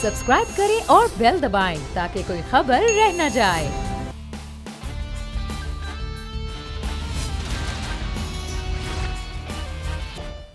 Subscribe करें और bell दबाएं ताकि कोई खबर रह न जाए।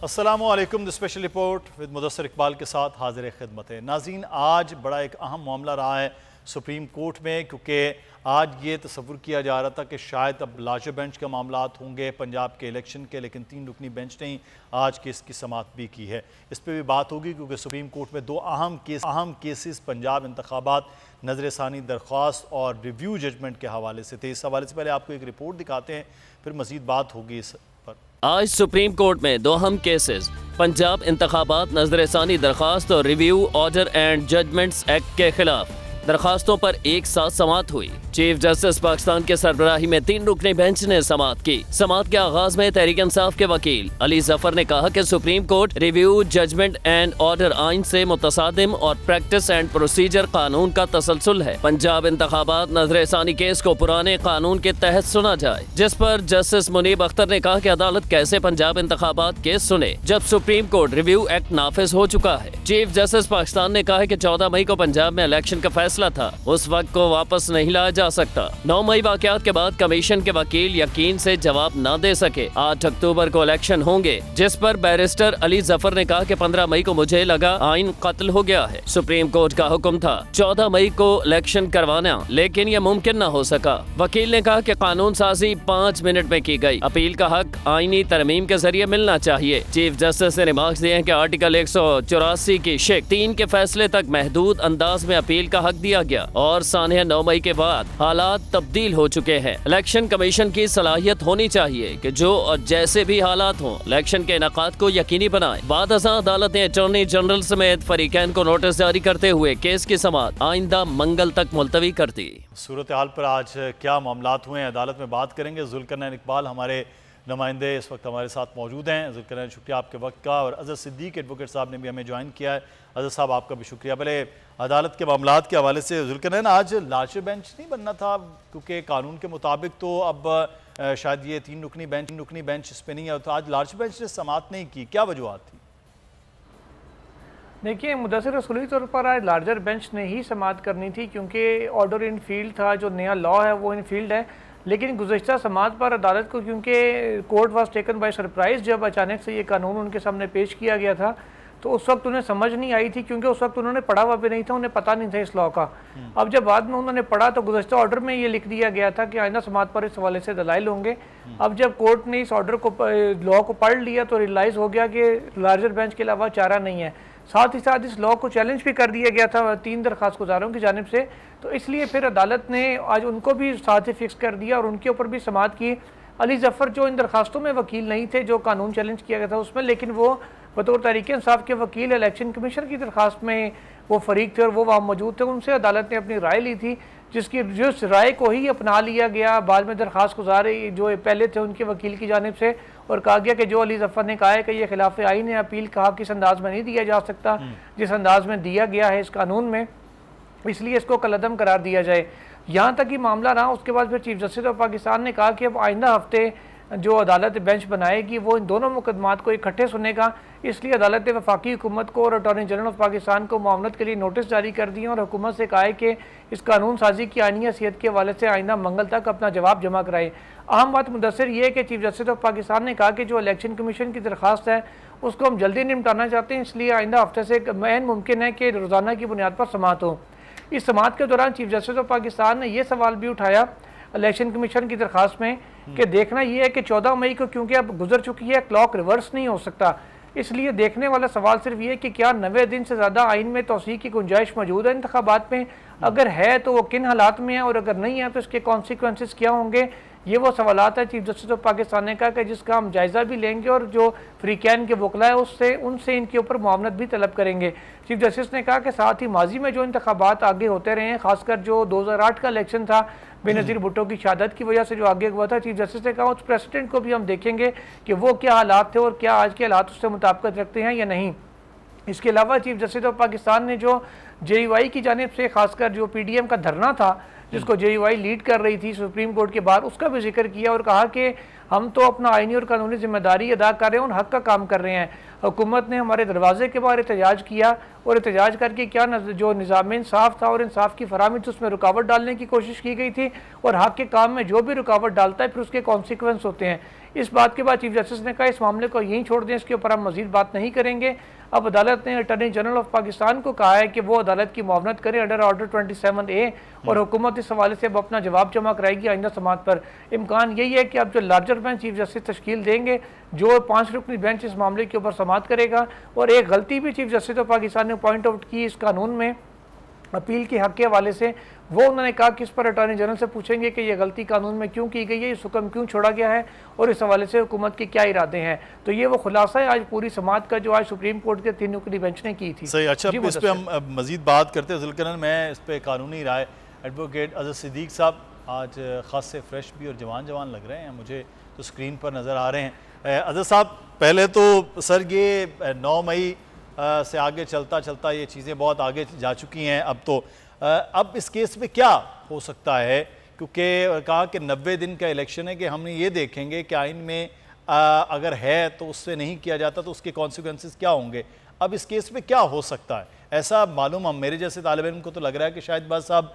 अस्सलामुअलैकुम। The special report with Mudassir Iqbal के साथ हाजिर खिदमत है। नाज़रीन, आज बड़ा एक अहम मामला रहा है सुप्रीम कोर्ट में, क्योंकि आज ये तस्वुर किया जा रहा था कि शायद अब लार्जर बेंच के मामला होंगे पंजाब के इलेक्शन के, लेकिन 3 रुकनी बेंच ने ही आज केस की समाअत भी की है। इस पर भी बात होगी क्योंकि सुप्रीम कोर्ट में 2 अहम केसेस पंजाब इंतखाबात, नजरसानी दरख्वास्त और रिव्यू जजमेंट के हवाले से थे। इस हवाले से पहले आपको एक रिपोर्ट दिखाते हैं, फिर मजीद बात होगी इस पर। आज सुप्रीम कोर्ट में 2 अहम केसेस पंजाब इंतखाबात, नजरसानी दरख्वास्त और review order and judgments act के खिलाफ दरखास्तों पर एक साथ समाअत हुई। चीफ जस्टिस पाकिस्तान के सरबराही में 3 रुकनी बेंच ने समाअत की। समाअत के आगाज में तहरीक इंसाफ के वकील अली जफर ने कहा कि supreme court review judgment and order आइन से मुतसादिम और प्रैक्टिस एंड प्रोसीजर कानून का तसलसल है। पंजाब इंतखाबात नजरसानी केस को पुराने कानून के तहत सुना जाए, जिस पर जस्टिस मुनीब अख्तर ने कहा कि अदालत कैसे पंजाब इंतखाबात केस सुने जब सुप्रीम कोर्ट रिव्यू एक्ट नाफिज हो चुका है। चीफ जस्टिस पाकिस्तान ने कहा कि 14 मई को पंजाब में इलेक्शन का फैसला था, उस वक्त को वापस नहीं लाया जा सकता। 9 मई वाकयात के बाद कमीशन के वकील यकीन से जवाब न दे सके। 8 अक्टूबर को इलेक्शन होंगे, जिस पर बैरिस्टर अली जफर ने कहा कि 15 मई को मुझे लगा आइन कत्ल हो गया है। सुप्रीम कोर्ट का हुक्म था 14 मई को इलेक्शन करवाना, लेकिन यह मुमकिन न हो सका। वकील ने कहा कि कानून साजी 5 मिनट में की गई। अपील का हक आईनी तरमीम के जरिए मिलना चाहिए। चीफ जस्टिस ने रिमार्क्स दिए कि आर्टिकल 184 की शिक 3 के फैसले तक महदूद अंदाज में अपील का हक दिया गया और सानिया 9 मई के बाद हालात तब्दील हो चुके हैं। इलेक्शन कमीशन की सलाहियत होनी चाहिए कि जो और जैसे भी हालात हों इलेक्शन के इनेकाद को यकीनी बनाए। बाद अज़ां अदालत ने अटॉर्नी जनरल समेत फरीकैन को नोटिस जारी करते हुए केस की समाअत आइंदा मंगल तक मुलतवी कर दी। सूरत हाल पर आज क्या मामलात हुए हैं अदालत में बात करेंगे। जुल्करनैन इकबाल हमारे नुमाइंदे इस वक्त हमारे साथ मौजूद हैं। जुल्करनैन, शुक्रिया आपके वक्त का। और अजहर सिद्दीक एडवोकेट साहब ने भी हमें ज्वाइन किया है। अजहर साहब, आपका भी शुक्रिया। पहले अदालत के मामलात के हवाले से जुल्करनैन, आज लार्जर बेंच नहीं बनना था क्योंकि कानून के मुताबिक तो अब शायद ये 3 रुकनी बेंच इस पर नहीं है, तो आज लार्जर बेंच ने समाअत नहीं की, क्या वजूहत थी? देखिए, मुदस्सिर रसूली तौर पर आज लार्जर बेंच ने ही समाअत करनी थी क्योंकि ऑर्डर इन फील्ड था, जो नया लॉ है वो इन फील्ड है। लेकिन गुज़श्ता समाअत पर अदालत को, क्योंकि court was taken by surprise, जब अचानक से ये कानून उनके सामने पेश किया गया था तो उस वक्त उन्हें समझ नहीं आई थी, क्योंकि उस वक्त उन्होंने पढ़ा हुआ भी नहीं था, उन्हें पता नहीं था इस लॉ का। अब जब बाद में उन्होंने पढ़ा तो गुज़श्ता ऑर्डर में ये लिख दिया गया था कि आइंदा समाअत पर इस हवाले से दलाइल होंगे। अब जब कोर्ट ने इस ऑर्डर को, लॉ को पढ़ लिया तो रियलाइज़ हो गया कि लार्जर बेंच के अलावा चारा नहीं है। साथ ही साथ इस लॉ को चैलेंज भी कर दिया गया था 3 दरख्वास्त गुजारों की जानिब से, तो इसलिए फिर अदालत ने आज उनको भी साथ ही फिक्स कर दिया और उनके ऊपर भी समाअत की। अली जफर जो इन दरखास्तों में वकील नहीं थे, जो कानून चैलेंज किया गया था उसमें, लेकिन वो बतौर तहरीक इंसाफ के वकील इलेक्शन कमीशन की दरखास्त में वो फरीक थे और वो वहाँ मौजूद थे। उनसे अदालत ने अपनी राय ली थी, जिस राय को ही अपना लिया गया। बाद में दरखास्त गुजारे जो पहले थे उनके वकील की जानिब से, और कहा गया कि जो अली जफर ने कहा है कि ये खिलाफ आईन है, अपील कहा कि इस अंदाज में नहीं दिया जा सकता जिस अंदाज में दिया गया है इस कानून में, इसलिए इसको कलअदम करार दिया जाए। यहाँ तक ही मामला रहा। उसके बाद फिर चीफ जस्टिस ऑफ पाकिस्तान ने कहा कि अब आइंदा हफ्ते जो अदालत बेंच बनाएगी वो इन दोनों मुकदमात को इकट्ठे सुनेगा। इसलिए अदालत ने वफाकी हुकूमत को और अटॉर्नी जनरल ऑफ पाकिस्तान को मामलत के लिए नोटिस जारी कर दिए और हुकूमत से कहा है कि इस कानून साजी की आईनी हैसियत के हवाले से आइंदा मंगल तक अपना जवाब जमा कराए। अहम बात मुदस्सिर ये है कि चीफ जस्टिस ऑफ पाकिस्तान ने कहा कि जो इलेक्शन कमीशन की दरख्वास्त है उसको हम जल्दी निपटाना चाहते हैं, इसलिए आइंदा हफ्ते से ऐन मुमकिन है कि रोज़ाना की बुनियाद पर समाअत हो। इस समाअत के दौरान चीफ जस्टिस ऑफ पाकिस्तान ने यह सवाल भी उठाया इलेक्शन कमीशन की दरख्वास्त में कि देखना यह है कि 14 मई को क्योंकि अब गुजर चुकी है, क्लॉक रिवर्स नहीं हो सकता, इसलिए देखने वाला सवाल सिर्फ ये कि क्या 90 दिन से ज़्यादा आइन में तौसीक़ की गुंजाइश मौजूद है इंतखाबात में, अगर है तो वो किन हालात में है, और अगर नहीं है तो इसके कॉन्सिक्वेंसेस क्या होंगे। ये वो सवालात है चीफ जस्टिस ऑफ पाकिस्तान ने कहा कि जिसका हम जायज़ा भी लेंगे और जो फ्रीकैन के वकला है उनसे इनके ऊपर मुआवनत भी तलब करेंगे। चीफ जस्टिस ने कहा कि साथ ही माजी में जो इंतखाबात आगे होते रहे हैं, खासकर जो 2008 का इलेक्शन था बेनज़ीर भुट्टो की शहादत की वजह से जो आगे हुआ था, चीफ जस्टिस ने कहा उस प्रेसिडेंट को भी हम देखेंगे कि वो क्या हालात थे और क्या आज के हालात उससे मुताबिकत रखते हैं या नहीं। इसके अलावा चीफ जस्टिस ऑफ पाकिस्तान ने जो JUI की जानिब से खासकर जो PDM का धरना था जिसको JUI लीड कर रही थी सुप्रीम कोर्ट के बाहर, उसका भी जिक्र किया और कहा कि हम तो अपना आईनी और कानूनी जिम्मेदारी अदा कर रहे हैं और हक का काम कर रहे हैं। हुकूमत ने हमारे दरवाजे के बाहर एहतजाज किया और एहतजाज करके क्या जो निज़ाम इंसाफ था और इंसाफ की फराहमी थी उसमें रुकावट डालने की कोशिश की गई थी, और हक के काम में जो भी रुकावट डालता है फिर उसके कॉन्सिक्वेंस होते हैं। इस बात के बाद चीफ जस्टिस ने कहा इस मामले को यहीं छोड़ दें, इसके ऊपर हम मजीद बात नहीं करेंगे। अब अदालत ने अटॉर्नी जनरल ऑफ पाकिस्तान को कहा है कि वो अदालत की मुआवनत करें अंडर ऑर्डर 27A, और हुकूमत इस हवाले से अब अपना जवाब जमा कराएगी आइंदा समात पर। इम्कान यही है कि अब जो लार्जर बेंच चीफ जस्टिस तश्कील देंगे, जो 5 रुकनी बेंच इस मामले के ऊपर समात करेगा। और एक गलती भी चीफ जस्टिस ऑफ पाकिस्तान ने पॉइंट आउट की इस कानून में अपील के हक के हवाले से, वो उन्होंने कहा कि इस पर अटॉर्नी जनरल से पूछेंगे कि यह गलती कानून में क्यों की गई है, इस हुक्म क्यों छोड़ा गया है और इस हवाले से हुकूमत के क्या इरादे हैं। तो ये वो खुलासा है आज पूरी समात का जो आज सुप्रीम कोर्ट के 3 रुकनी बेंच ने की थी। सही, अच्छा इस पर हम मजीद बात करते हैं जुल्करन। मैं इस पर कानूनी राय एडवोकेट अज़र सिद्दीक साहब आज ख़ास से फ्रेश भी और जवान लग रहे हैं, मुझे तो स्क्रीन पर नज़र आ रहे हैं। अज़र साहब, पहले तो सर ये 9 मई से आगे चलता ये चीज़ें बहुत आगे जा चुकी हैं। अब इस केस में क्या हो सकता है, क्योंकि कहा कि 90 दिन का इलेक्शन है कि हमने ये देखेंगे कि आइन में अगर है तो उससे नहीं किया जाता तो उसके कॉन्सिक्वेंसेस क्या होंगे। अब इस केस में क्या हो सकता है, ऐसा मालूम हम मेरे जैसे तालिब इल्म को तो लग रहा है कि शायद बस अब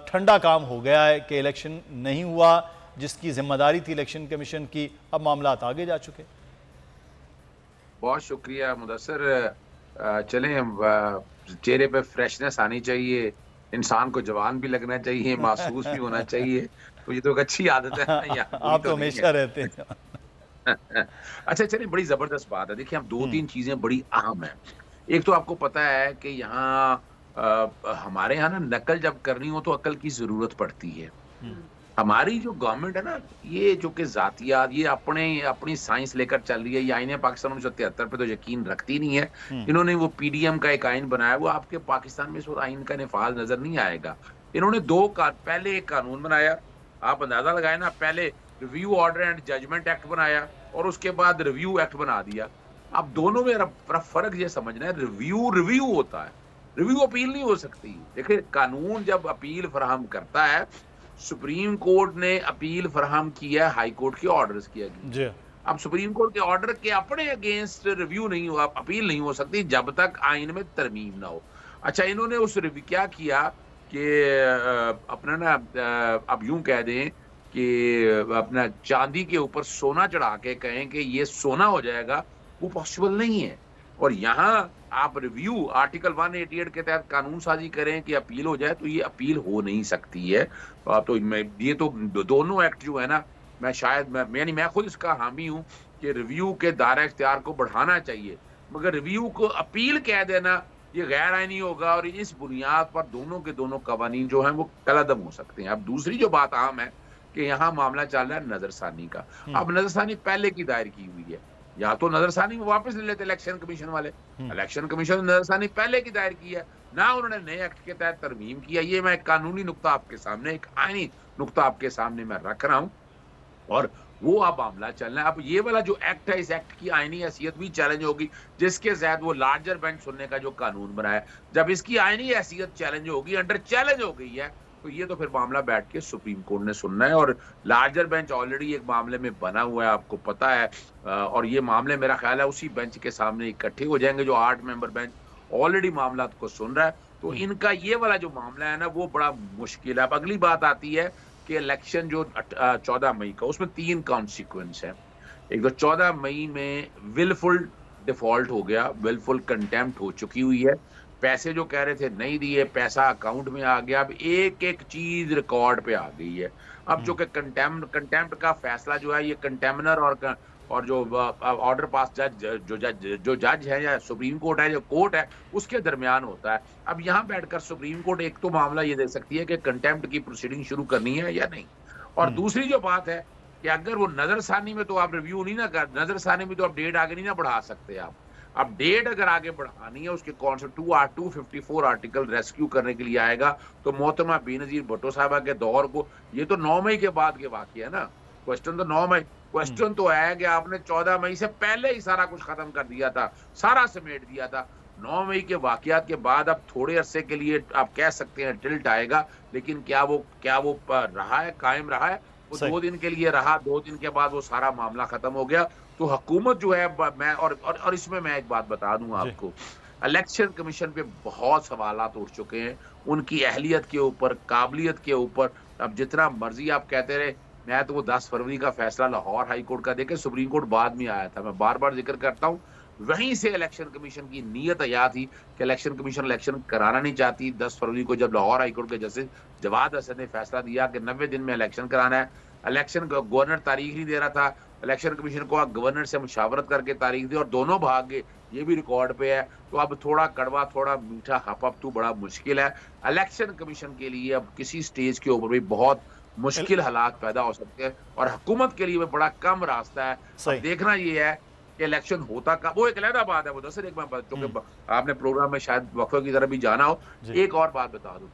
ठंडा काम हो गया है कि इलेक्शन नहीं हुआ, जिसकी जिम्मेदारी थी इलेक्शन कमीशन की, अब मामला आगे जा चुके। बहुत शुक्रिया मुदस्सर। चलें, चेहरे पे फ्रेशनेस आनी चाहिए, इंसान को जवान भी लगना चाहिए, महसूस भी होना चाहिए, तो ये तो एक अच्छी आदत है ना। आप तो हमेशा रहते हैं। अच्छा चलिए, बड़ी जबरदस्त बात है। देखिए, हम 2-3 चीजें बड़ी अहम है। एक तो आपको पता है कि यहाँ हमारे यहाँ ना नकल जब करनी हो तो अकल की जरूरत पड़ती है। हमारी जो गवर्नमेंट है ना, ये जो कि जातियात, ये अपनी साइंस लेकर चल रही है। ये आईन पाकिस्तान 1973 पे तो यकीन रखती नहीं है। इन्होंने वो PDM का एक आइन बनाया, वो आपके पाकिस्तान में इस वक्त आइन का निफाज नजर नहीं आएगा। इन्होंने पहले एक कानून बनाया, आप अंदाजा लगाए ना, पहले review order and judgment act बनाया और उसके बाद रिव्यू एक्ट बना दिया। अब दोनों में फर्क ये समझना है, रिव्यू होता है, रिव्यू अपील नहीं हो सकती। देखिए, कानून जब अपील फराहम करता है, सुप्रीम कोर्ट ने अपील फराहम किया हाई कोर्ट के ऑर्डर्स किया गया। अब सुप्रीम कोर्ट के ऑर्डर के अपने अगेंस्ट रिव्यू नहीं हुआ, अपील नहीं हो सकती जब तक आइन में तरमीम ना हो। अच्छा, इन्होंने उस रिव्यू क्या किया कि अपना ना, अब यूं कह दें कि अपना चांदी के ऊपर सोना चढ़ा के कहें कि ये सोना हो जाएगा, वो पॉसिबल नहीं है। और यहाँ आप रिव्यू आर्टिकल 188 के तहत कानून साजी करें कि अपील हो जाए, तो ये अपील हो नहीं सकती है। तो ये तो दोनों एक्ट जो है ना, मैं खुद इसका हामी हूँ कि रिव्यू के दायरा इख्तियार को बढ़ाना चाहिए, मगर रिव्यू को अपील कह देना ये गैर आईनी होगा और इस बुनियाद पर दोनों के दोनों कवानीन जो हैं वो कलअदम हो सकते हैं। अब दूसरी जो बात आम है कि यहाँ मामला चल रहा है नजरसानी का। अब नजरसानी पहले की दायर की हुई है, या तो नजरसानी में वापस ले लेते इलेक्शन कमीशन वाले। इलेक्शन कमीशन ने नजरसानी पहले की दायर की है ना, उन्होंने नए एक्ट के तहत तरमीम किया। ये मैं एक कानूनी नुक्ता आपके सामने, एक आईनी नुक्ता आपके सामने मैं रख रहा हूं, और वो अब मामला चलना है। अब ये वाला जो एक्ट है, इस एक्ट की आईनी हैसियत भी चैलेंज होगी, जिसके जहत वो लार्जर बेंच सुनने का जो कानून बनाया, जब इसकी आईनी हैसियत चैलेंज होगी, अंडर चैलेंज हो गई है, तो ये तो फिर मामला बैठ के सुप्रीम कोर्ट ने सुनना है। और लार्जर बेंच ऑलरेडी एक मामले में बना हुआ है, आपको पता है, और ये मामले मेरा ख्याल है उसी बेंच के सामने इकट्ठे हो जाएंगे, जो 8 मेंबर बेंच ऑलरेडी मामला को सुन रहा है। तो इनका ये वाला जो मामला है ना, वो बड़ा मुश्किल है। अब अगली बात आती है कि इलेक्शन जो 14 मई का, उसमें 3 कॉन्सिक्वेंस है। एक तो 14 मई में विलफुल डिफॉल्ट हो गया, विलफुल कंटेम्प्ट हो चुकी हुई है, पैसे जो कह रहे थे नहीं दिए, पैसा अकाउंट में आ गया। अब एक एक चीज रिकॉर्ड पे आ गई है। अब जो कि कंटेम्प्ट का फैसला जो है, ये कंटेमनर और जो ऑर्डर पास जो जज है या सुप्रीम कोर्ट है, जो कोर्ट है, उसके दरमियान होता है। अब यहाँ बैठकर सुप्रीम कोर्ट एक तो मामला ये दे सकती है कि कंटेम्प्ट की प्रोसीडिंग शुरू करनी है या नहीं, और दूसरी जो बात है कि अगर वो नजरसानी में तो आप रिव्यू नहीं ना कर, नजरसानी में तो आप डेट आगे नहीं ना बढ़ा सकते आप। अब डेट अगर आगे बढ़ानी है, उसके कौन सा 254 आर्टिकल रेस्क्यू करने के लिए आएगा, तो मोहतरमा बेनजीर भुट्टो साहबा के दौर को, ये तो 9 मई के बाद के वाक़या है ना। क्वेश्चन तो 9 मई, क्वेश्चन तो है कि आपने 14 मई से पहले ही सारा कुछ खत्म कर दिया था, सारा समेट दिया था। 9 मई के वाकयात के बाद अब थोड़े अरसे के लिए आप कह सकते हैं टिल्ट आएगा, लेकिन क्या वो रहा है, कायम रहा है? वो 2 दिन के लिए रहा, 2 दिन के बाद वो सारा मामला खत्म हो गया। तो हुकूमत जो है, मैं और इसमें मैं एक बात बता दूं आपको, इलेक्शन कमीशन पे बहुत सवालात उठ चुके हैं, उनकी अहलियत के ऊपर, काबिलियत के ऊपर। अब जितना मर्जी आप कहते रहे, मैं तो वो 10 फरवरी का फैसला लाहौर हाई कोर्ट का देखे, सुप्रीम कोर्ट बाद में आया था, मैं बार बार जिक्र करता हूँ, वहीं से इलेक्शन कमीशन की नीयत आया थी कि इलेक्शन कमीशन इलेक्शन कराना नहीं चाहती। 10 फरवरी को जब लाहौर हाई कोर्ट के जस्टिस जवाद हसन ने फैसला दिया कि 90 दिन में इलेक्शन कराना है, इलेक्शन गवर्नर तारीख नहीं दे रहा था, इलेक्शन कमीशन को गवर्नर से मुशावरत करके तारीख दी और दोनों भाग गए, ये भी रिकॉर्ड पे है। तो अब थोड़ा कड़वा थोड़ा मीठा हप तो बड़ा मुश्किल है इलेक्शन कमीशन के लिए। अब किसी स्टेज के ऊपर भी बहुत मुश्किल हालात पैदा हो सकते हैं और हुकूमत के लिए भी बड़ा कम रास्ता है। अब देखना ये है कि इलेक्शन होता कब, वो एक अलग बात है। मुदस्सिर, एक बात, क्योंकि आपने प्रोग्राम में शायद वक्फे की तरफ भी जाना हो, एक और बात बता दूं,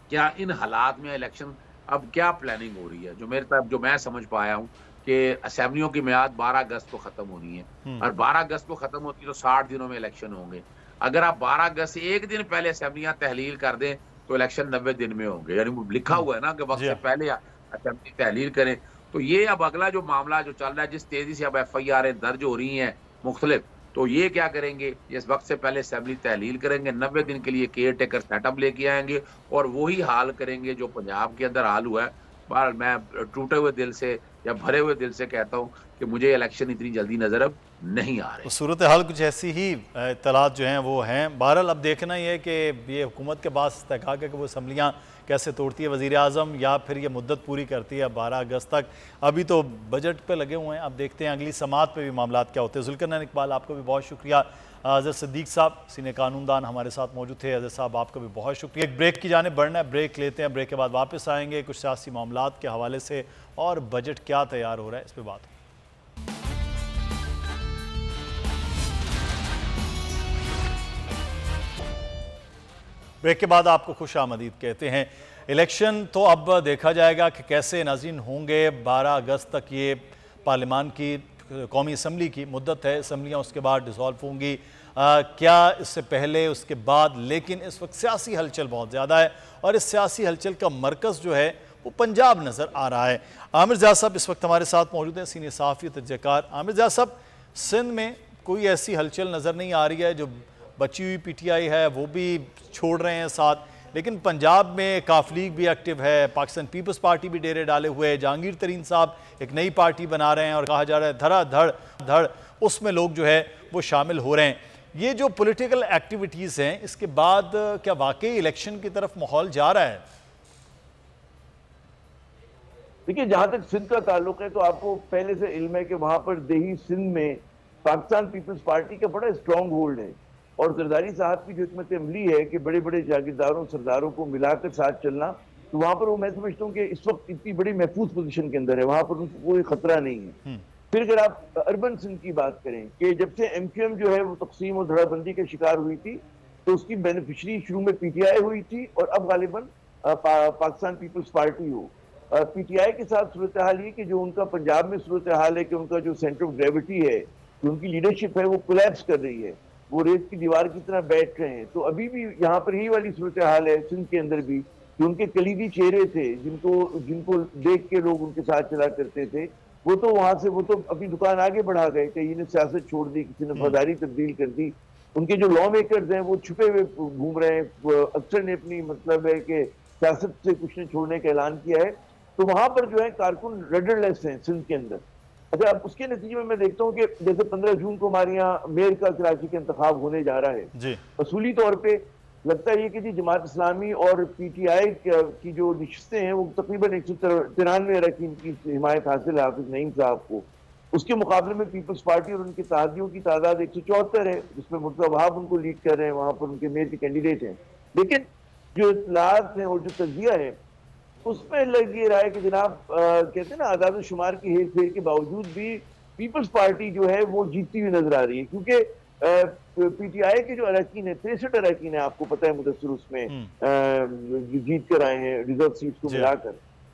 क्या इन हालात में इलेक्शन अब क्या प्लानिंग हो रही है? जो मैं समझ पाया हूँ कि असेंबलियों की मियाद 12 अगस्त को खत्म होनी है और 12 अगस्त को खत्म होती है तो 60 दिनों में इलेक्शन होंगे। अगर आप 12 अगस्त से एक दिन पहले असेंबलियां तहलील कर दें तो इलेक्शन 90 दिन में होंगे, यानी लिखा हुआ है ना कि वक्त से पहले असेंबली तहलील करें। तो ये अब अगला जो मामला जो चल रहा है, जिस तेजी से अब FIR दर्ज हो रही हैं मुख्तलिफ, तो ये क्या करेंगे, इस वक्त से पहले असेंबली तहलील करेंगे, 90 दिन के लिए केयर टेकर सेटअप लेके आएंगे और वही हाल करेंगे जो पंजाब के अंदर हाल हुआ है। बहरहाल मैं टूटे हुए दिल से या भरे हुए दिल से कहता हूँ कि मुझे इलेक्शन इतनी जल्दी नजर अब नहीं आ रही। तो सूरत हाल कुछ ऐसी ही इत्तलात जो हैं वो हैं। बहरहाल अब देखना ही है कि ये हुकूमत के पास इस्तेकाक है कि वो असम्बलियाँ कैसे तोड़ती है वज़ीर आज़म, या फिर ये मुद्दत पूरी करती है 12 अगस्त तक। अभी तो बजट पे लगे हुए हैं, अब देखते हैं अगली समात पे भी मामलात क्या होते हैं। ज़ुल्करनैन इकबाल, आपको भी बहुत शुक्रिया। हज़रत सिद्दीक साहब सीनियर कानूनदान हमारे साथ मौजूद थे। हज़रत साहब, आपका भी बहुत शुक्रिया। एक ब्रेक की जाने बढ़ना है, ब्रेक लेते हैं, ब्रेक के बाद वापस आएंगे कुछ सियासी मामलात के हवाले से और बजट क्या तैयार हो रहा है इस पर बात। ब्रेक के बाद आपको खुश आमदीद कहते हैं। इलेक्शन तो अब देखा जाएगा कि कैसे नाज़रीन होंगे। 12 अगस्त तक ये पार्लियामान की कौमी असम्बली की मुद्दत है, असम्बलियाँ उसके बाद डिसॉल्व होंगी, क्या इससे पहले उसके बाद। लेकिन इस वक्त सियासी हलचल बहुत ज़्यादा है और इस सियासी हलचल का मरकज़ जो है वो पंजाब नज़र आ रहा है। आमिर ज़िया साहब इस वक्त हमारे साथ मौजूद हैं, सीनियर सहाफ़ी तजज़ियाकार। आमिर ज़िया साहब, सिंध में कोई ऐसी हलचल नज़र नहीं आ रही है, जो बची हुई PTI है वो भी छोड़ रहे हैं साथ, लेकिन पंजाब में काफ लीग भी एक्टिव है, पाकिस्तान पीपल्स पार्टी भी डेरे डाले हुए है, जहांगीर तरीन साहब एक नई पार्टी बना रहे हैं और कहा जा रहा है धड़ाधड़ उसमें लोग जो है वो शामिल हो रहे हैं। ये जो पॉलिटिकल एक्टिविटीज़ हैं, इसके बाद क्या वाकई इलेक्शन की तरफ माहौल जा रहा है? देखिए, जहां तक सिंध का ताल्लुक है तो आपको पहले से इल्म है कि वहां पर देही सिंध में पाकिस्तान पीपल्स पार्टी का बड़ा स्ट्रॉन्ग होल्ड है और जरदारी साहब की जो हिकमत अमली है कि बड़े बड़े जागीरदारों सरदारों को मिलाकर साथ चलना, तो वहां पर वो मैं समझता हूँ कि इस वक्त इतनी बड़ी महफूज पोजीशन के अंदर है, वहां पर उनको कोई खतरा नहीं है। फिर अगर आप अर्बन सिंध की बात करें कि जब से MQM जो है वो तकसीम और धड़ाबंदी का शिकार हुई थी तो उसकी बेनिफिशरी शुरू में PTI हुई थी और अब गालिबन पाकिस्तान पीपल्स पार्टी हो। PTI के साथ सूरत हाल ये कि जो उनका पंजाब में सूरत हाल है कि उनका जो सेंटर ऑफ ग्रेविटी है, जो उनकी लीडरशिप है वो कोलैप्स कर रही है, वो रेत की दीवार की तरह बैठ रहे हैं। तो अभी भी यहाँ पर यही वाली सूरत हाल है सिंध के अंदर भी, जो उनके कलीदी चेहरे थे जिनको देख के लोग उनके साथ चला करते थे, वो तो वहां से वो तो अपनी दुकान आगे बढ़ा गए, कहीं ने सियासत छोड़ दी, किसी ने वफादारी तब्दील कर दी। उनके जो लॉ मेकर्स हैं वो छुपे हुए घूम रहे हैं, अक्सर ने अपनी मतलब है कि सियासत से कुछ ने छोड़ने का ऐलान किया है। तो वहां पर जो है कारकुन रडरलेस हैं सिंध के अंदर। अच्छा, अब उसके नतीजे में मैं देखता हूँ कि जैसे 15 जून को हमारे यहाँ मेयर का कराची का इंतखाब होने जा रहा है, असूली तौर पे लगता है कि जी जमात इस्लामी और PTI की जो नशिस्तें हैं वो तकरीबन 193 अरकान की हिमायत हासिल है हाफिज नईम साहब को। उसके मुकाबले में पीपल्स पार्टी और उनके तहादियों की तादाद 174 है, जिसमें मुर्तज़ा वहाब उनको लीड कर रहे हैं, वहां पर उनके मेयर के कैंडिडेट हैं। लेकिन जो इत्तलात हैं और जो तजिया है उसमें लग ये रहा है कि जनाब कहते हैं ना, आज़ाद शुमार की हेर फेर के बावजूद भी पीपल्स पार्टी जो है वो जीतती हुई नजर आ रही है, क्योंकि PTI के जो अरकान है 63 अरकान है, आपको पता है मुदस्सिर, उसमें जीत कर आए हैं रिजर्व सीट्स को मिलाकर।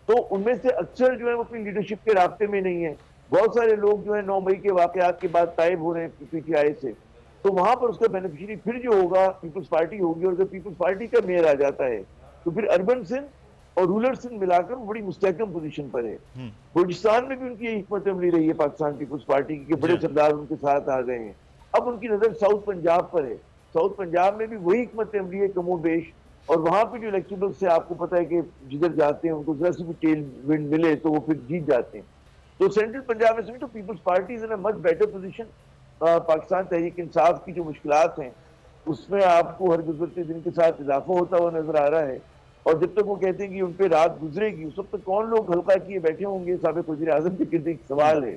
तो उनमें से अक्सर जो है वो अपनी लीडरशिप के रास्ते में नहीं है। बहुत सारे लोग जो है 9 मई के वाकयात के बाद तायब हो रहे हैं PTI से। तो वहां पर उसका बेनिफिशियरी फिर जो होगा पीपल्स पार्टी होगी, और जब पीपल्स पार्टी का मेयर आ जाता है तो फिर अर्बन सिंध और रूरल सिंध मिलाकर बड़ी मुस्तहकम पोजीशन पर है। बलूचिस्तान में भी उनकी यही हिकमत अमली रही है पाकिस्तान पीपल्स पार्टी की, बड़े सरदार उनके साथ आ गए हैं। अब उनकी नजर साउथ पंजाब पर है। साउथ पंजाब में भी वही हिकमत अमली है कमो बेश, और वहां पे जो इलेक्टेबल से आपको पता है कि जिधर जाते हैं उनको जरा सी भी टेल विंड मिले तो वो फिर जीत जाते हैं। तो सेंट्रल पंजाब में समझो People's Party is in a much better position. Pakistan Tehreek Insaf की जो मुश्किलात हैं उसमें आपको हर गुजरते दिन के साथ इजाफा होता हुआ नजर आ रहा है, और जब तक वो कहते हैं कि उन पर रात गुजरेगी उस वक्त तक कौन लोग हल्का किए बैठे होंगे, साबिक वज़ीर आज़म के गिर्द एक सवाल है।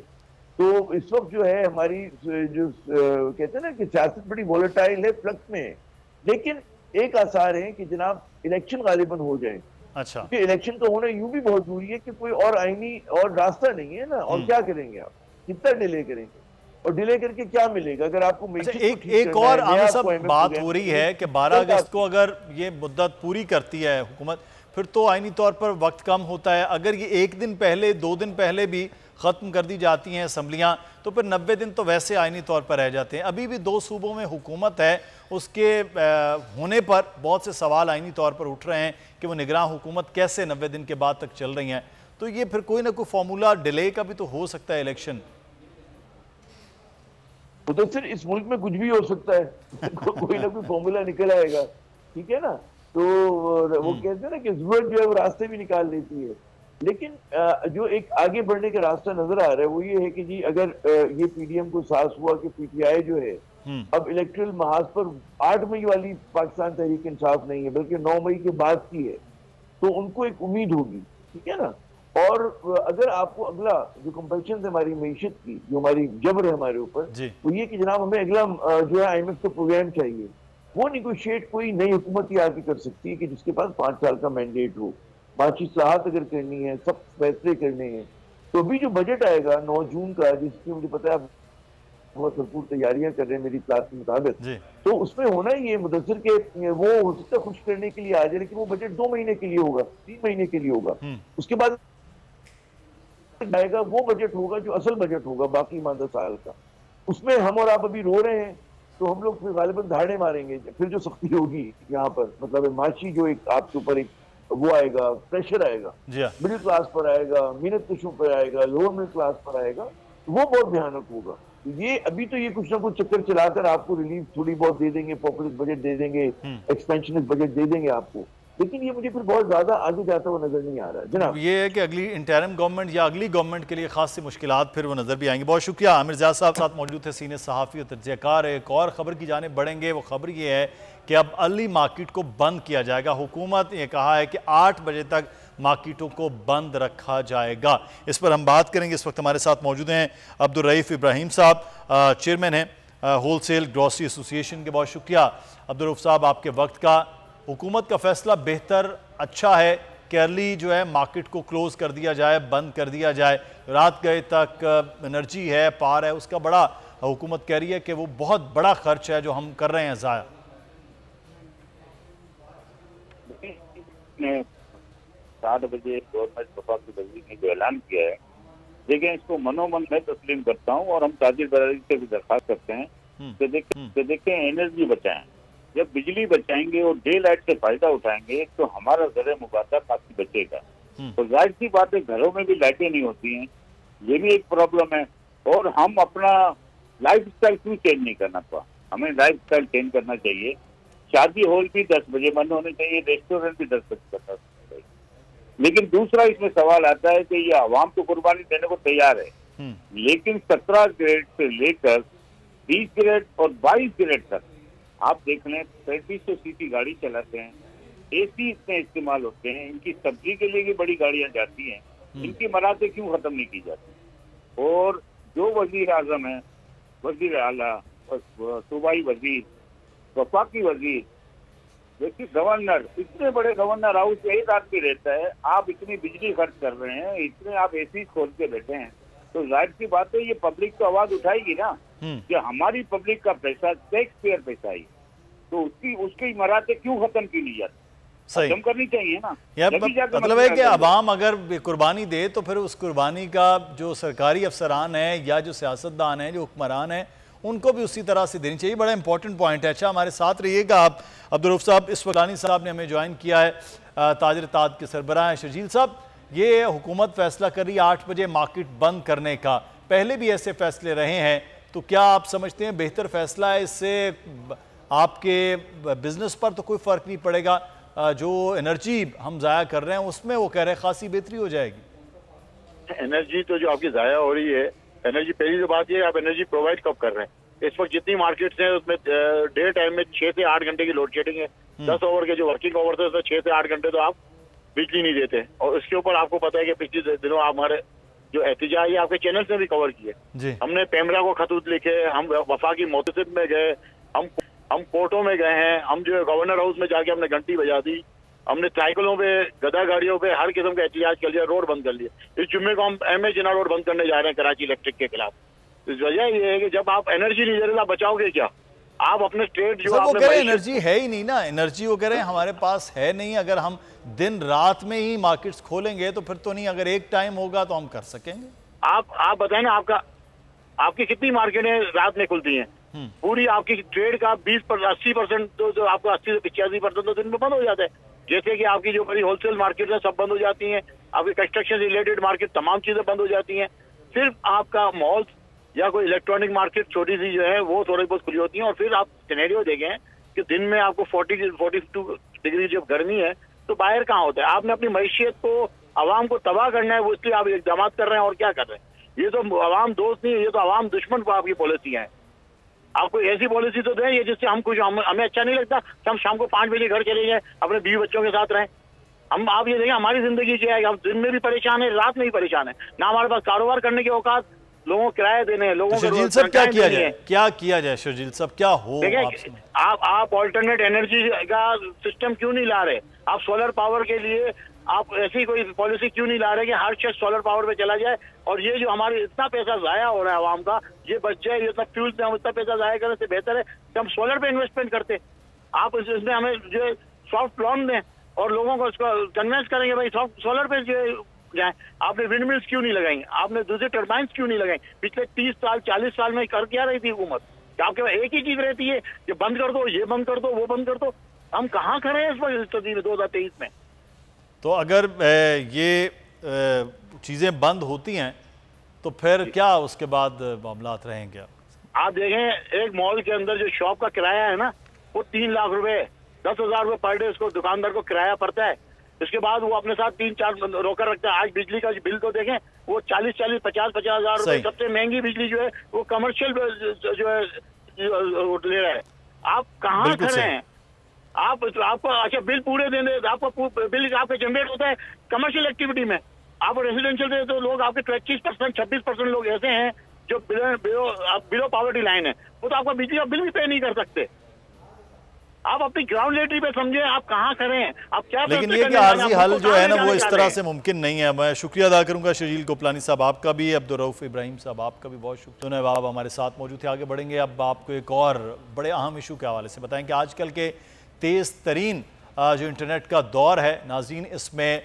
तो इस वक्त जो है हमारी जो कहते हैं ना कि सियासत बड़ी वोलेटाइल है, फ्लक्स में है, लेकिन एक आसार है कि जनाब इलेक्शन गालिबन हो जाए। अच्छा, क्योंकि इलेक्शन तो होना यूं भी बहुत जरूरी है कि कोई और आईनी और रास्ता नहीं है ना, और क्या करेंगे आप, कितना डिले करेंगे और डिले करके क्या मिलेगा अगर आपको। अच्छा, एक और आमिर साहब बात हो रही है कि 12 अगस्त को अगर ये मुद्दत पूरी करती है हुकूमत, फिर तो आईनी तौर पर वक्त कम होता है। अगर ये एक दिन पहले 2 दिन पहले भी ख़त्म कर दी जाती हैं असम्बलियाँ तो फिर 90 दिन तो वैसे आईनी तौर पर रह जाते हैं। अभी भी 2 सूबों में हुकूमत है, उसके होने पर बहुत से सवाल आईनी तौर पर उठ रहे हैं कि वो निगरान हुकूमत कैसे 90 दिन के बाद तक चल रही हैं। तो ये फिर कोई ना कोई फार्मूला डिले का भी तो हो सकता है इलेक्शन। मुदस्सिर, इस मुल्क में कुछ भी हो सकता है कोई ना कोई फॉर्मूला निकल आएगा, ठीक है ना। तो वो कहते हैं ना कि जरूरत जो है वो रास्ते भी निकाल लेती है, लेकिन जो एक आगे बढ़ने का रास्ता नजर आ रहा है वो ये है कि जी अगर ये पीडीएम को एहसास हुआ कि पीटीआई जो है अब इलेक्ट्रल महाज पर 8 मई वाली पाकिस्तान तहरीक इंसाफ नहीं है बल्कि 9 मई के बाद की है, तो उनको एक उम्मीद होगी, ठीक है ना। और अगर आपको अगला जो कंपल्शन है हमारी मईशत की, जो हमारी जबर है हमारे ऊपर, वो ये कि जनाब हमें अगला जो है IMF का प्रोग्राम चाहिए, वो निगोशिएट कोई नई हुकूमत ही आके कर सकती है कि जिसके पास 5 साल का मैंडेट हो। माशी इस्लाहात अगर करनी है, सब फैसले करने हैं, तो अभी जो बजट आएगा 9 जून का, जिसकी मुझे पता है बहुत भरपूर तैयारियां कर रहे हैं मेरी क्लास के मुताबिक, तो उसमें होना ही है मुदस्सिर के वो हो सकता है खुश करने के लिए आ जाए, लेकिन वो बजट 2 महीने के लिए होगा, 3 महीने के लिए होगा। उसके बाद आएगा वो बजट होगा जो असल बजट होगा बाकी मानदा साल का। उसमें हम और आप अभी रो रहे हैं तो हम लोग फिर गालिबन धाड़े मारेंगे, फिर जो सख्ती होगी यहाँ पर, मतलब माशी जो एक आपके ऊपर एक वो आएगा, प्रेशर आएगा, मिडिल क्लास पर आएगा, मेहनत कशों पर आएगा, लोअर मिडिल क्लास पर आएगा, वो बहुत भयानक होगा। ये अभी तो ये कुछ ना कुछ चक्कर चलाकर आपको रिलीफ थोड़ी बहुत दे देंगे, पॉपुलिस्ट बजट दे देंगे, एक्सपेंशनिस्ट बजट दे देंगे आपको, लेकिन ये मुझे फिर बहुत ज्यादा आगे जाता हुआ नजर नहीं आ रहा है जनाब। ये है कि अगली इंटरिम गवर्नमेंट या अगली गवर्नमेंट के लिए खासी मुश्किलात फिर वो नजर भी आएंगी। बहुत शुक्रिया आमिर ज़िया साहब साथ मौजूद थे, सीनियर सहाफ़ी और तजज़ियाकार। एक और खबर की जानिब बढ़ेंगे, वो खबर ये है कि अब अर्ली मार्केट को बंद किया जाएगा। हुकूमत ने कहा है कि 8 बजे तक मार्केटों को बंद रखा जाएगा। इस पर हम बात करेंगे। इस वक्त हमारे साथ मौजूद हैं अब्दुल रईफ इब्राहिम साहब, चेयरमैन हैं होलसेल ग्रॉसरी एसोसिएशन के। बहुत शुक्रिया अब्दुल रऊफ साहब आपके वक्त का। हुकूमत का फैसला बेहतर अच्छा है कि अर्ली जो है मार्केट को क्लोज कर दिया जाए, बंद कर दिया जाए। रात गए तक एनर्जी है, पार है, उसका बड़ा हुकूमत कह रही है कि वो बहुत बड़ा खर्च है जो हम कर रहे हैं ज़ाया। 7 बजे गवर्नमेंट वफाकी वज़ीर ने जो ऐलान किया है, देखिए इसको मनोमन मैं तस्लीम करता हूँ और हम ताजिर बरादरी से भी दरख्वास्त करते हैं कि देखें एनर्जी बचाएं। जब बिजली बचाएंगे और डे लाइट से फायदा उठाएंगे तो हमारा ज़र मुबादा काफी बचेगा। तो जाहिर सी बात है घरों में भी लाइटें नहीं होती हैं, ये भी एक प्रॉब्लम है। और हम अपना लाइफ स्टाइल क्यों चेंज नहीं करना पड़ा, हमें लाइफ स्टाइल चेंज करना चाहिए। शादी हॉल भी 10 बजे बंद होने चाहिए, रेस्टोरेंट भी 10 बजे बंद होने चाहिए। लेकिन दूसरा इसमें सवाल आता है कि ये आवाम तो कुर्बानी देने को तैयार है, लेकिन 17 ग्रेड से लेकर 20 ग्रेड और 22 ग्रेड तक आप देख लें 3500 सीसी गाड़ी चलाते हैं, एसी इतने इस्तेमाल होते हैं, इनकी सब्जी के लिए भी बड़ी गाड़ियां जाती हैं, इनकी मराते क्यों खत्म नहीं की जाती। और जो वजीर आजम है, वजीर आला, सूबाई वजीर, वफाकी वजीर, देखिए गवर्नर, इतने बड़े गवर्नर हाउस एक आदमी रहता है, आप इतनी बिजली खर्च कर रहे हैं, इतने आप एसी खोल के बैठे हैं, तो जाहिर सी बात है ये पब्लिक तो आवाज उठाएगी ना कि हमारी पब्लिक का पैसा टैक्स पेयर पैसा ही, तो उसकी मराते क्यों खत्म की नहीं जाती, खत्म करनी चाहिए ना। मतलब है कि अवाम अगर कुर्बानी दे तो फिर उस कुर्बानी का जो सरकारी अफसरान है या जो सियासतदान है, जो हुक्मरान है, उनको भी उसी तरह से देनी चाहिए। बड़ा इंपॉर्टेंट पॉइंट है। अच्छा, हमारे साथ रहिएगा आप। अब्दुल रऊफ साहब, इस वक्त गिलानी साहब ने हमें ज्वाइन किया है, ताजिर ताद के सरबराह हैं। शर्जील साहब, ये हुकूमत फैसला कर रही है 8 बजे मार्केट बंद करने का, पहले भी ऐसे फैसले रहे हैं, तो क्या आप समझते हैं बेहतर फैसला है? इससे आपके बिजनेस पर तो कोई फ़र्क नहीं पड़ेगा, जो एनर्जी हम ज़ाया कर रहे हैं उसमें वो कह रहे हैं खासी बेहतरी हो जाएगी। एनर्जी तो जो आपकी ज़ाया हो रही है, एनर्जी पहली तो बात ये आप एनर्जी प्रोवाइड कब कर रहे हैं? इस वक्त जितनी मार्केट्स हैं उसमें डे टाइम में 6 से 8 घंटे की लोड शेडिंग है। 10 ओवर के जो वर्किंग ओवर थे उसमें 6 से 8 घंटे तो आप बिजली नहीं देते। और उसके ऊपर आपको पता है कि पिछले दिनों हमारे जो एहतजाज है आपके चैनल से भी कवर किए। हमने पेमरा को खतूत लिखे, हम वफाकी मोहतसिब में गए, हम कोर्टों में गए हैं, हम जो है गवर्नर हाउस में जाके हमने घंटी बजा दी, हमने साइकिलों पे, गदा गाड़ियों पे हर किस्म का एहतजाज कर लिया, रोड बंद कर लिया। इस जुम्मे को हम एमए जिना रोड बंद करने जा रहे हैं कराची इलेक्ट्रिक के खिलाफ। इस वजह ये है कि जब आप एनर्जी नहीं दे रहे आप बचाओगे क्या? आप अपने स्टेट जो वो कह रहे हैं एनर्जी है ही नहीं ना, एनर्जी वो कह रहे हैं हमारे पास है नहीं। अगर हम दिन रात में ही मार्केट्स खोलेंगे तो फिर तो नहीं, अगर एक टाइम होगा तो हम कर सकेंगे। आप बताएं ना, आपकी कितनी मार्केटें रात में खुलती हैं? पूरी आपकी ट्रेड का 20-80% तो आपका 80 से 85% तो दिन में बंद हो जाता है। जैसे कि आपकी जो बड़ी होलसेल मार्केट है सब बंद हो जाती हैं, आपकी कंस्ट्रक्शन रिलेटेड मार्केट तमाम चीजें बंद हो जाती हैं। सिर्फ आपका मॉल्स या कोई इलेक्ट्रॉनिक मार्केट छोटी सी जो है वो थोड़ी बहुत खुली होती है। और फिर आप सिनेरियो देखें कि दिन में आपको 42 डिग्री जब गर्मी है तो बाहर कहाँ होता है? आपने अपनी मैशियत को, आवाम को तबाह करना है, वो इसलिए आप इक़दाम कर रहे हैं। और क्या कर रहे हैं? ये तो आवाम दोस्त नहीं है, ये तो आवाम दुश्मन को आपकी पॉलिसियाँ हैं। आपको ऐसी पॉलिसी तो दें ये जिससे हमें अच्छा नहीं लगता कि हम शाम को 5 बजे घर चले जाएं, अपने बीवी बच्चों के साथ रहें। आप ये देखें हमारी जिंदगी क्या है, हम दिन में भी परेशान है, रात में भी परेशान है ना। हमारे पास कारोबार करने के औकात, लोगों को किराए देने हैं, लोगों को क्या किया जाए? क्या किया जाए शर्जील साहब, क्या हो? आप ऑल्टरनेट एनर्जी का सिस्टम क्यों नहीं ला रहे? आप सोलर पावर के लिए आप ऐसी कोई पॉलिसी क्यों नहीं ला रहे कि हर शख्स सोलर पावर पे चला जाए? और ये जो हमारे इतना पैसा जाया हो रहा है आवाम का, ये बच जाए, ये इतना फ्यूल पे हम इतना पैसा जाया करने से बेहतर है कि हम सोलर पे इन्वेस्टमेंट करते। आप इसमें हमें जो सॉफ्ट लोन दें और लोगों को इसको कन्विंस करेंगे भाई सोलर पे जो जाए। आपने विंड मिल्स क्यों नहीं लगाई? आपने दूसरे टर्बाइंस क्यों नहीं लगाई? पिछले 30 साल 40 साल में कर क्या रही थी हुकूमत? आपके पास एक ही चीज रहती है कि बंद कर दो, ये बंद कर दो, वो बंद कर दो। हम कहाँ खड़े हैं इस वक्त 2023 में? तो अगर ये चीजें बंद होती हैं तो फिर क्या उसके बाद मामलात रहेंगे? आप देखें एक मॉल के अंदर जो शॉप का किराया है ना वो 3 लाख रुपए, 10,000 रुपए पर डे उसको दुकानदार को किराया पड़ता है। इसके बाद वो अपने साथ 3-4 रोकर रखता है। आज बिजली का बिल तो देखें वो 40-40, 50-50 हजार रुपए, सबसे महंगी बिजली जो है वो कमर्शियल जो है ले रहा है। आप कहाँ खड़े हैं? आपको अच्छा बिल पूरे देने, आपको बिल आपका जनरेट होता है कमर्शियल एक्टिविटी में। आप रेजिडेंशियल दे तो लोग आपके 25%, 26% लोग ऐसे हैं जो बिलो पॉवर्टी लाइन है, वो तो आपका बिजली का बिल भी पे नहीं कर सकते। आप अपनी ग्राउंड लेवल पे समझे आप कहाँ खड़े हैं, आप क्या? लेकिन ये कि आर्जी हल जो है ना वो इस तरह से मुमकिन नहीं है। मैं शुक्रिया अदा करूंगा शर्जील कोपलानी साहब आपका भी, अब्दुल रऊफ इब्राहिम साहब आपका भी बहुत शुक्रिया। आप हमारे साथ मौजूद थे। आगे बढ़ेंगे, अब आपको एक और बड़े अहम इशू के हवाले से बताएं कि आजकल के तेज़ तरीन जो इंटरनेट का दौर है नाज़रीन, इसमें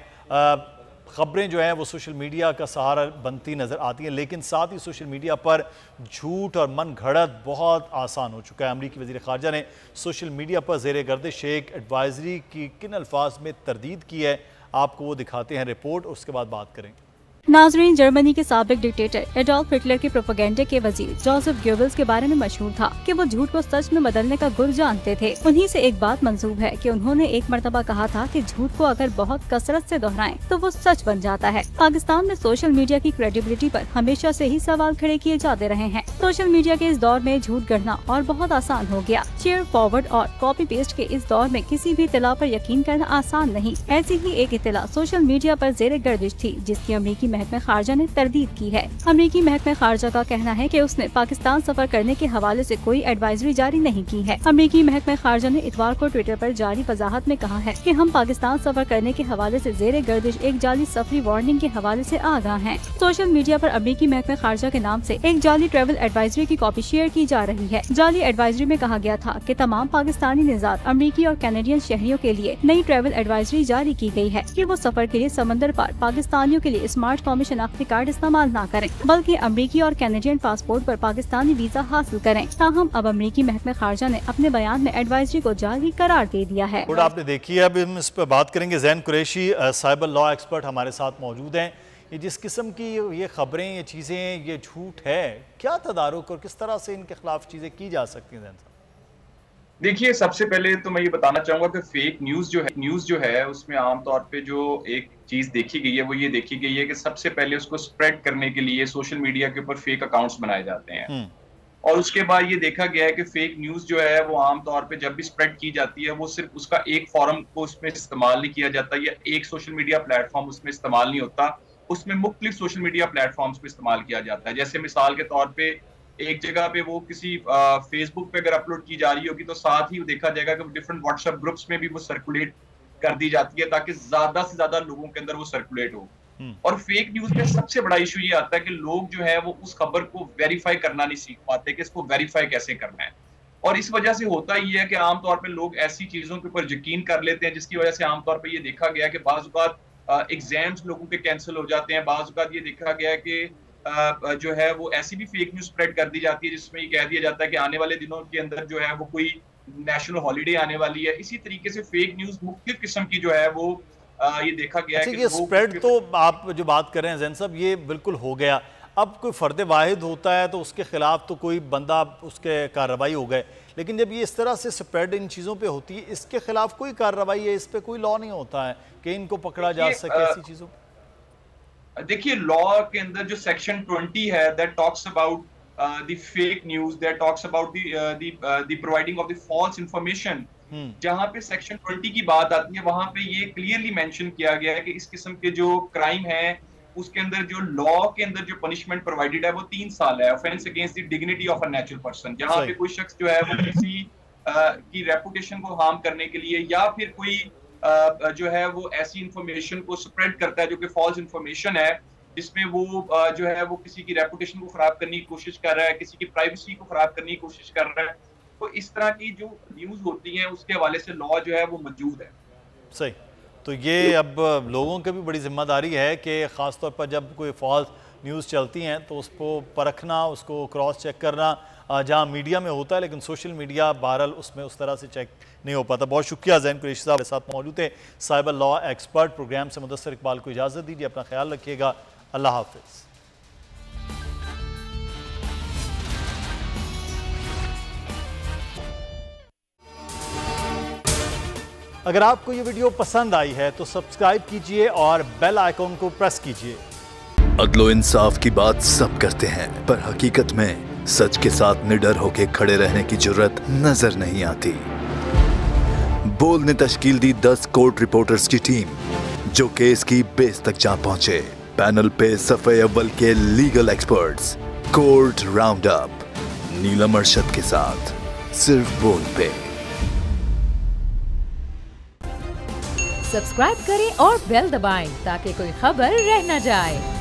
ख़बरें जो हैं वो सोशल मीडिया का सहारा बनती नज़र आती हैं, लेकिन साथ ही सोशल मीडिया पर झूठ और मन घड़त बहुत आसान हो चुका है। अमरीकी वज़ीर ख़ारजा ने सोशल मीडिया पर ज़ेर गर्दिश एक एडवाइजरी की किन अल्फाज में तरदीद की है, आपको वो दिखाते हैं रिपोर्ट, उसके बाद बात करेंगे। नाजरीन, जर्मनी के साबिक डिक्टेटर एडोल्फ हिटलर के प्रोपेगेंडे के वजीर जोसेफ गोबल्स के बारे में मशहूर था कि वो झूठ को सच में बदलने का गुर जानते थे। उन्हीं से एक बात मंसूब है कि उन्होंने एक मर्तबा कहा था कि झूठ को अगर बहुत कसरत से दोहराएं तो वो सच बन जाता है। पाकिस्तान में सोशल मीडिया की क्रेडिबिलिटी पर हमेशा से ही सवाल खड़े किए जाते रहे हैं। सोशल मीडिया के इस दौर में झूठ गढ़ना और बहुत आसान हो गया। शेयर फॉरवर्ड और कॉपी पेस्ट के इस दौर में किसी भी इत्तला पर यकीन करना आसान नहीं। ऐसी ही एक इत्तला सोशल मीडिया पर ज़ेर गर्दिश थी जिसकी अमरीकी महकमे खारजा ने तरदीद की है। अमरीकी महकमे खारजा का कहना है कि उसने पाकिस्तान सफर करने के हवाले से कोई एडवाइजरी जारी नहीं की है। अमरीकी महकमे खारजा ने इतवार को ट्विटर पर जारी वजाहत में कहा है कि हम पाकिस्तान सफर करने के हवाले से ज़ेर गर्दिश एक जाली सफरी वार्निंग के हवाले से आगाह हैं। सोशल मीडिया पर अमरीकी महकमे खारजा के नाम से एक जाली ट्रैवल एडवाइजरी की कॉपी शेयर की जा रही है। जाली एडवाइजरी में कहा गया था कि तमाम पाकिस्तानी निज़ार अमरीकी और कैनेडियन शहरियों के लिए नई ट्रैवल एडवाइजरी जारी की गई है कि वो सफर के लिए समंदर पार पाकिस्तानियों के लिए स्मार्ट गैर कौमी शनाख्ती कार्ड इस्तेमाल न करें, बल्कि अमरीकी और कैनेडियन पासपोर्ट पर पाकिस्तानी वीजा हासिल करें। ताहम अब अमरीकी महकमे खारजा ने अपने बयान में एडवाइजरी को जारी करार दे दिया है। आपने देखी है, अब हम इस पर बात करेंगे। ज़ैन कुरैशी साइबर लॉ एक्सपर्ट हमारे साथ मौजूद हैं। ये जिस किस्म की ये खबरें, ये चीज़ें, ये झूठ है, क्या तदारुक और किस तरह से इनके खिलाफ चीज़ें की जा सकती हैं? देखिए, सबसे पहले तो मैं ये बताना चाहूंगा कि फेक न्यूज़ जो है उसमें आमतौर पे जो एक चीज़ देखी गई है वो ये देखी गई है कि सबसे पहले उसको स्प्रेड करने के लिए सोशल मीडिया के ऊपर फेक अकाउंट्स बनाए जाते हैं, और उसके बाद ये देखा गया है कि फेक न्यूज़ जो है वो आमतौर पे जब भी स्प्रेड की जाती है वो सिर्फ उसका एक फॉरम को उसमें इस्तेमाल नहीं किया जाता, या एक सोशल मीडिया प्लेटफॉर्म उसमें इस्तेमाल नहीं होता, उसमें मुख्तलिफ सोशल मीडिया प्लेटफॉर्म्स पे इस्तेमाल किया जाता है। जैसे मिसाल के तौर पे एक जगह पे वो किसी फेसबुक पे अगर अपलोड की जा रही होगी तो साथ ही देखा जाएगा कि डिफरेंट व्हाट्सएप ग्रुप्स में भी वो सर्कुलेट कर दी जाती है ताकि ज्यादा से ज्यादा लोगों के अंदर वो सर्कुलेट हो। और फेक न्यूज में सबसे बड़ा इशू ये आता है कि लोग जो है वो उस खबर को वेरीफाई करना नहीं सीख पाते कि इसको वेरीफाई कैसे करना है, और इस वजह से होता ये है कि आमतौर पर लोग ऐसी चीजों के ऊपर यकीन कर लेते हैं जिसकी वजह से आमतौर पर ये देखा गया कि बाज़ औक़ात एग्जाम्स लोगों के कैंसिल हो जाते हैं। बाज़ औक़ात ये देखा गया कि जो है वो ऐसी भी फेक न्यूज स्प्रेड कर दी जाती है जिसमें ये कह दिया जाता है कि आने वाले दिनों के अंदर जो है वो कोई नेशनल हॉलीडे आने वाली है। इसी तरीके से फेक न्यूज मुख्तलिफ किस्म की जो है वो ये देखा गया है कि ये स्प्रेड तो आप जो बात कर रहे हैं ज़ैन साहब, ये बिल्कुल हो गया। अब कोई फर्द वाहिद होता है तो उसके खिलाफ तो कोई बंदा उसके कार्रवाई हो गए, लेकिन जब ये इस तरह से स्प्रेड इन चीज़ों पे होती है, इसके खिलाफ कोई कार्रवाई है, इस पे कोई लॉ नहीं होता है कि इनको पकड़ा जा सके ऐसी चीज़ों? देखिए, लॉ के अंदर जो सेक्शन 20 है that talks about the fake news, that talks about the providing of the false information, जहां पे सेक्शन 20 की बात आती है वहां पे ये क्लियरली मेंशन किया गया है कि इस किस्म के जो क्राइम है उसके अंदर जो लॉ के अंदर जो पनिशमेंट प्रोवाइडेड है वो 3 साल है, offence against the dignity of a natural person, जहां पे कोई शख्स जो है वो किसी की रेपुटेशन को हार्म करने के लिए या फिर कोई जो है वो ऐसी इंफॉर्मेशन को स्प्रेड करता है जो कि फॉल्स इंफॉर्मेशन है, जिसमें वो जो है वो किसी की रेपुटेशन को खराब करने की कोशिश कर रहा है, किसी की प्राइवेसी को खराब करने की कोशिश कर रहा है। तो इस तरह की जो न्यूज होती है उसके हवाले से लॉ जो है वो मौजूद है। सही, तो ये अब लोगों की भी बड़ी जिम्मेदारी है कि ख़ासतौर पर जब कोई फॉल्स न्यूज़ चलती हैं तो उसको परखना, उसको क्रॉस चेक करना, जहाँ मीडिया में होता है लेकिन सोशल मीडिया बहरहाल उसमें उस तरह से चेक नहीं हो पाता। बहुत शुक्रिया ज़ैन कुरैशी साहब के साथ मौजूद थे, साइबर लॉ एक्सपर्ट। प्रोग्राम से मुदस्सिर इकबाल को इजाज़त दीजिए, अपना ख्याल रखिएगा, अल्लाह हाफिज़। अगर आपको ये वीडियो पसंद आई है तो सब्सक्राइब कीजिए और बेल आइकॉन को प्रेस कीजिए। अदलो इंसाफ की बात सब करते हैं, पर हकीकत में सच के साथ निडर होकर खड़े रहने की जुर्रत नजर नहीं आती। बोल ने तश्कील दी 10 कोर्ट रिपोर्टर्स की टीम, जो केस की बेस तक जा पहुंचे। पैनल पे सफ़े अव्वल के legal experts, court round up, Neelam Arshad के साथ, सिर्फ बोल पे। सब्सक्राइब करें और बेल दबाएं ताकि कोई खबर रह न जाए।